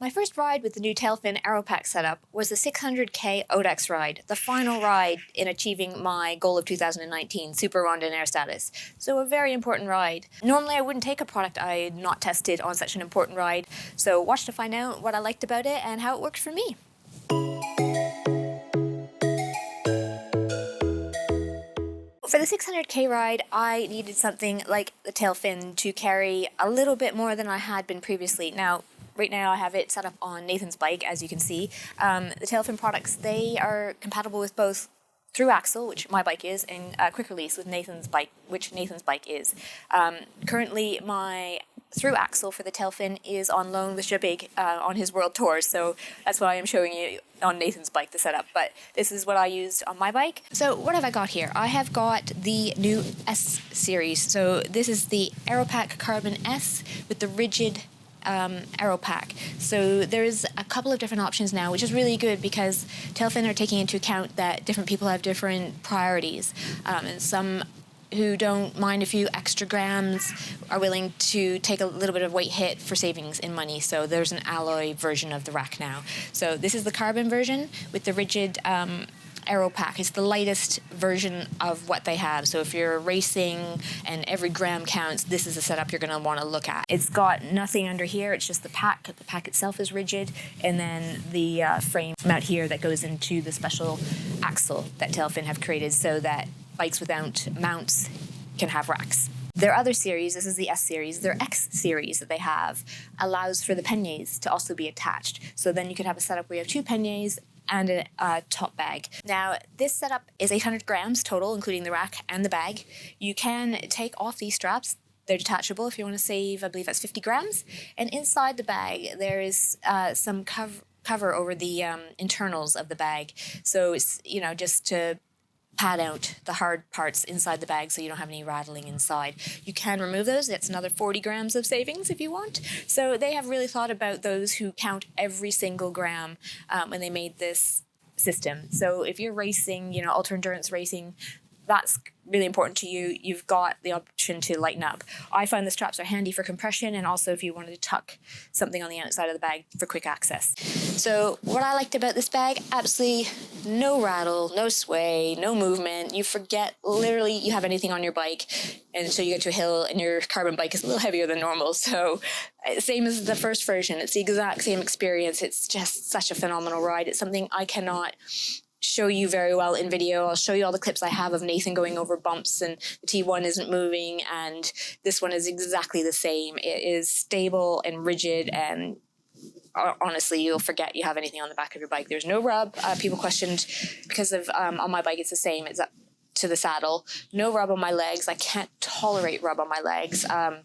My first ride with the new Tailfin Aeropack setup was the 600k Audax ride, the final ride in achieving my goal of 2019, super randonneur status. So a very important ride. Normally I wouldn't take a product I had not tested on such an important ride, so watch to find out what I liked about it and how it worked for me. For the 600k ride, I needed something like the Tailfin to carry a little bit more than I had been previously. Now, right now I have it set up on Nathan's bike, as you can see. The Tailfin products, they are compatible with both through axle, which my bike is, and quick release with Nathan's bike, which Nathan's bike is. Currently, my through axle for the Tailfin is on loan with Jabig on his world tour, so that's why I'm showing you on Nathan's bike the setup, but this is what I used on my bike. So what have I got here? I have got the new S series. So this is the AeroPack Carbon S with the Rigid Aeropack. So there's a couple of different options now, which is really good because Tailfin are taking into account that different people have different priorities, and some who don't mind a few extra grams are willing to take a little bit of weight hit for savings in money. So there's an alloy version of the rack now. So this is the carbon version with the Rigid Aeropack. It's the lightest version of what they have. So if you're racing and every gram counts, this is the setup you're going to want to look at. It's got nothing under here. It's just the pack. The pack itself is rigid, and then the frame mount here that goes into the special axle that Tailfin have created so that bikes without mounts can have racks. Their other series, this is the S series, their X series that they have allows for the panniers to also be attached. So then you could have a setup where you have two panniers and a top bag. Now, this setup is 800 grams total, including the rack and the bag. You can take off these straps. They're detachable if you want to save, I believe that's 50 grams. And inside the bag, there is some cover over the internals of the bag. So it's, just to pad out the hard parts inside the bag so you don't have any rattling inside. You can remove those. That's another 40 grams of savings if you want. So they have really thought about those who count every single gram when they made this system. So if you're racing, ultra endurance racing, that's really important to you. You've got the option to lighten up. I find the straps are handy for compression and also if you wanted to tuck something on the outside of the bag for quick access. So what I liked about this bag, absolutely no rattle, no sway, no movement. You forget literally you have anything on your bike until you get to a hill and your carbon bike is a little heavier than normal. So same as the first version. It's the exact same experience. It's just such a phenomenal ride. It's something I cannot show you very well in video. I'll show you all the clips I have of Nathan going over bumps and the T1 isn't moving and this one is exactly the same. It is stable and rigid and honestly you'll forget you have anything on the back of your bike. There's no rub. People questioned because of on my bike it's the same. It's up to the saddle. No rub on my legs. I can't tolerate rub on my legs. On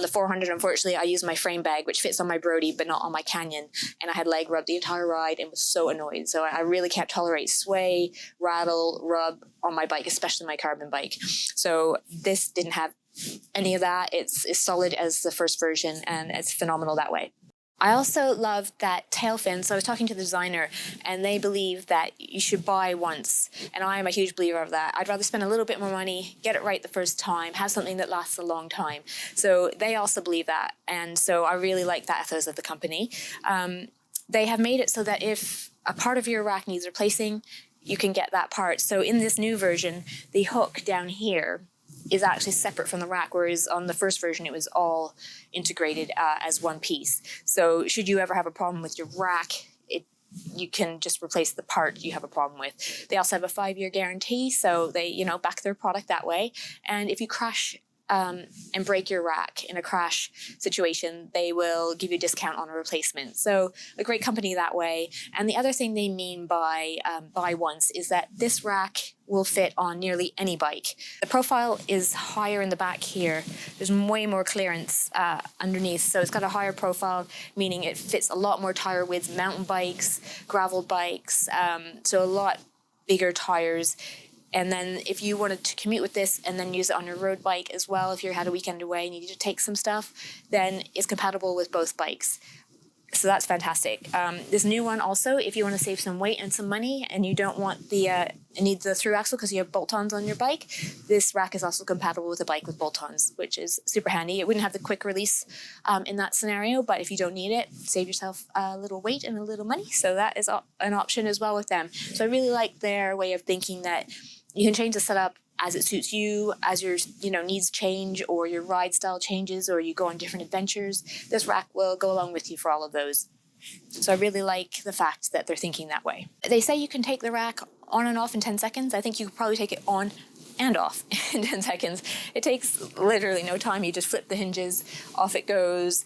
the 400, unfortunately, I used my frame bag, which fits on my Brody, but not on my Canyon. And I had leg rub the entire ride and was so annoyed. So I really can't tolerate sway, rattle, rub on my bike, especially my carbon bike. So this didn't have any of that. It's as solid as the first version and it's phenomenal that way. I also love that Tailfin, so I was talking to the designer and they believe that you should buy once and I am a huge believer of that. I'd rather spend a little bit more money, get it right the first time, have something that lasts a long time. So they also believe that and so I really like that ethos of the company. They have made it so that if a part of your rack needs replacing, you can get that part. So in this new version, the hook down here is actually separate from the rack, whereas on the first version it was all integrated as one piece. So should you ever have a problem with your rack, you can just replace the part you have a problem with. They also have a 5-year guarantee, so they back their product that way. And if you crash and break your rack in a crash situation, they will give you a discount on a replacement. So a great company that way. And the other thing they mean by buy once is that this rack will fit on nearly any bike. The profile is higher in the back here. There's way more clearance underneath. So it's got a higher profile, meaning it fits a lot more tire widths, mountain bikes, gravel bikes, so a lot bigger tires. And then if you wanted to commute with this and then use it on your road bike as well, if you had a weekend away and you need to take some stuff, then it's compatible with both bikes. So that's fantastic. This new one also, if you want to save some weight and some money and you don't want the it needs a through axle because you have bolt-ons on your bike. This rack is also compatible with a bike with bolt-ons, which is super handy. It wouldn't have the quick release in that scenario, but if you don't need it, save yourself a little weight and a little money. So that is an option as well with them. So I really like their way of thinking that you can change the setup as it suits you, as your needs change or your ride style changes or you go on different adventures. This rack will go along with you for all of those. So I really like the fact that they're thinking that way. They say you can take the rack on and off in 10 seconds. I think you could probably take it on and off in 10 seconds. It takes literally no time. You just flip the hinges, off it goes.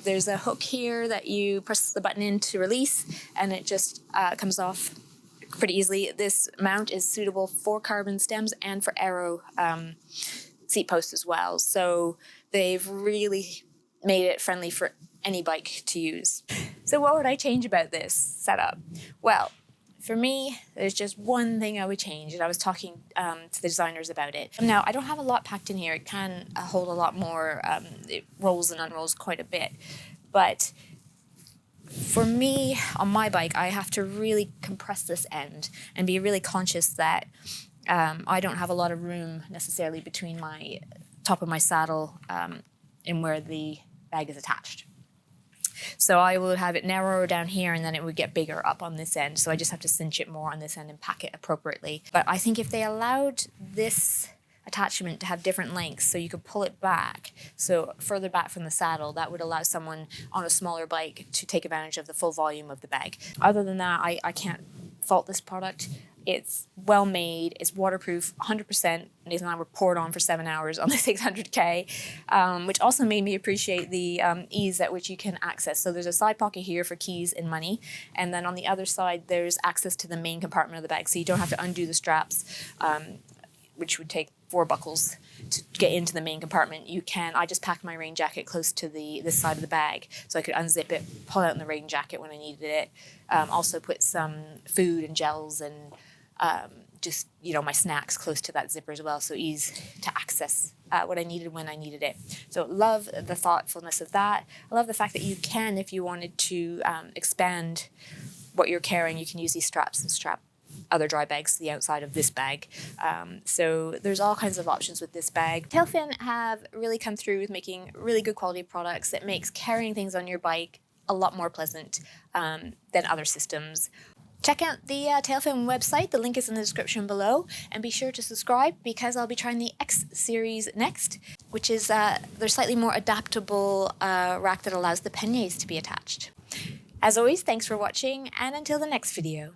There's a hook here that you press the button in to release, and it just comes off pretty easily. This mount is suitable for carbon stems and for aero seat posts as well. So they've really made it friendly for any bike to use. So what would I change about this setup? Well, for me, there's just one thing I would change, and I was talking to the designers about it. Now, I don't have a lot packed in here. It can hold a lot more. It rolls and unrolls quite a bit. But for me, on my bike, I have to really compress this end and be really conscious that I don't have a lot of room necessarily between my top of my saddle and where the bag is attached. So I would have it narrower down here and then it would get bigger up on this end. So I just have to cinch it more on this end and pack it appropriately. But I think if they allowed this attachment to have different lengths so you could pull it back, so further back from the saddle, that would allow someone on a smaller bike to take advantage of the full volume of the bag. Other than that, I can't fault this product. It's well made, it's waterproof, 100%. Nathan and I were poured on for 7 hours on the 600K, which also made me appreciate the ease at which you can access. So there's a side pocket here for keys and money, and then on the other side there's access to the main compartment of the bag, so you don't have to undo the straps, which would take 4 buckles to get into the main compartment. I just packed my rain jacket close to this side of the bag, so I could unzip it, pull out in the rain jacket when I needed it. Also put some food and gels and just my snacks close to that zipper as well, so ease to access what I needed when I needed it. So love the thoughtfulness of that. I love the fact that you can, if you wanted to expand what you're carrying, you can use these straps and strap other dry bags to the outside of this bag. So there's all kinds of options with this bag. Tailfin have really come through with making really good quality products that makes carrying things on your bike a lot more pleasant than other systems. Check out the Tailfin website, the link is in the description below, and be sure to subscribe because I'll be trying the X series next, which is their slightly more adaptable rack that allows the panniers to be attached. As always, thanks for watching, and until the next video.